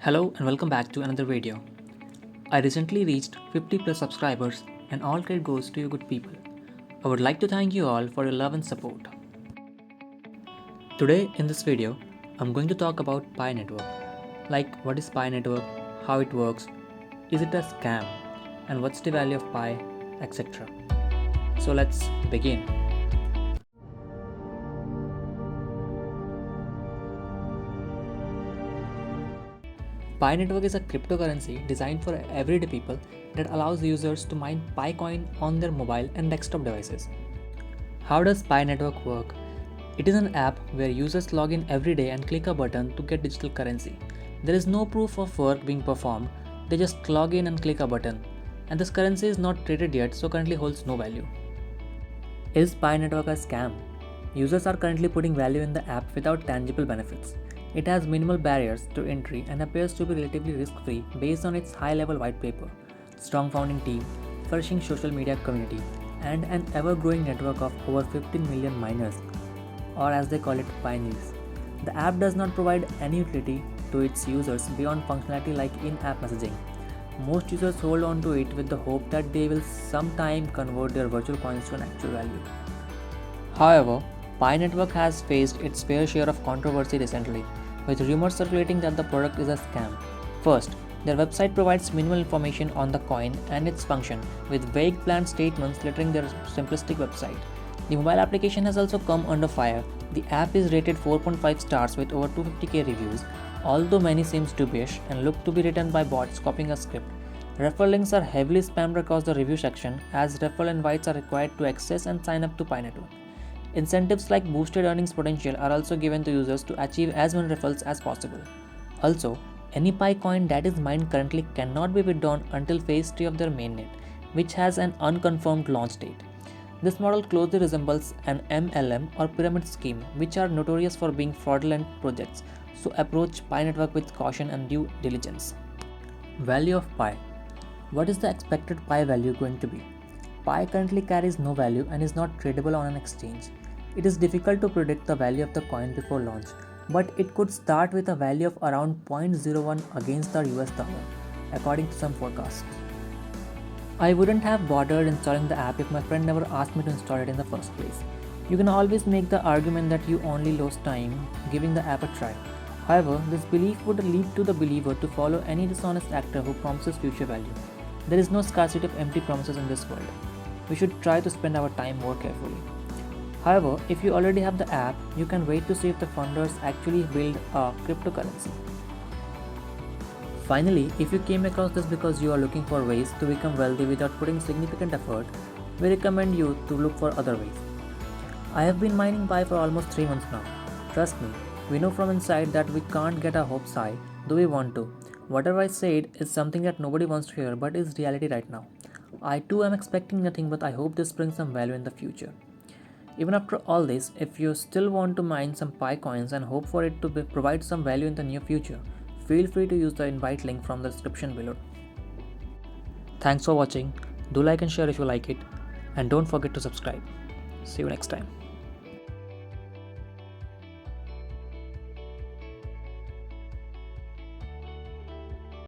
Hello and welcome back to another video. I recently reached 50 plus subscribers and all credit goes to you good people. I would like to thank you all for your love and support. Today in this video, I'm going to talk about Pi Network. Like what is Pi Network, how it works, is it a scam, and what's the value of Pi, etc. So let's begin. Pi Network is a cryptocurrency designed for everyday people that allows users to mine Pi coin on their mobile and desktop devices. How does Pi Network work? It is an app where users log in every day and click a button to get digital currency. There is no proof of work being performed, they just log in and click a button. And this currency is not traded yet, so currently holds no value. Is Pi Network a scam? Users are currently putting value in the app without tangible benefits. It has minimal barriers to entry and appears to be relatively risk-free based on its high-level white paper, strong founding team, flourishing social media community, and an ever-growing network of over 15 million miners, or as they call it, pioneers. The app does not provide any utility to its users beyond functionality like in-app messaging. Most users hold on to it with the hope that they will sometime convert their virtual coins to an actual value. However, Pi Network has faced its fair share of controversy recently, with rumors circulating that the product is a scam. First, their website provides minimal information on the coin and its function, with vague planned statements littering their simplistic website. The mobile application has also come under fire. The app is rated 4.5 stars with over 250k reviews, although many seems dubious and look to be written by bots copying a script. Referral links are heavily spammed across the review section, as referral invites are required to access and sign up to Pi Network. Incentives like boosted earnings potential are also given to users to achieve as many referrals as possible. Also, any Pi coin that is mined currently cannot be withdrawn until phase 3 of their mainnet, which has an unconfirmed launch date. This model closely resembles an MLM or pyramid scheme, which are notorious for being fraudulent projects, so approach Pi Network with caution and due diligence. Value of Pi. What is the expected Pi value going to be? Pi currently carries no value and is not tradable on an exchange. It is difficult to predict the value of the coin before launch, but it could start with a value of around 0.01 against the US dollar, according to some forecasts. I wouldn't have bothered installing the app if my friend never asked me to install it in the first place. You can always make the argument that you only lost time giving the app a try. However, this belief would lead to the believer to follow any dishonest actor who promises future value. There is no scarcity of empty promises in this world. We should try to spend our time more carefully. However, if you already have the app, you can wait to see if the funders actually build a cryptocurrency. Finally, if you came across this because you are looking for ways to become wealthy without putting significant effort, we recommend you to look for other ways. I have been mining Pi for almost 3 months now. Trust me, we know from inside that we can't get our hopes high, though we want to. Whatever I said is something that nobody wants to hear but is reality right now. I too am expecting nothing, but I hope this brings some value in the future. Even after all this, if you still want to mine some Pi coins and hope for it to provide some value in the near future, feel free to use the invite link from the description below. Thanks for watching. Do like and share if you like it, and don't forget to subscribe. See you next time.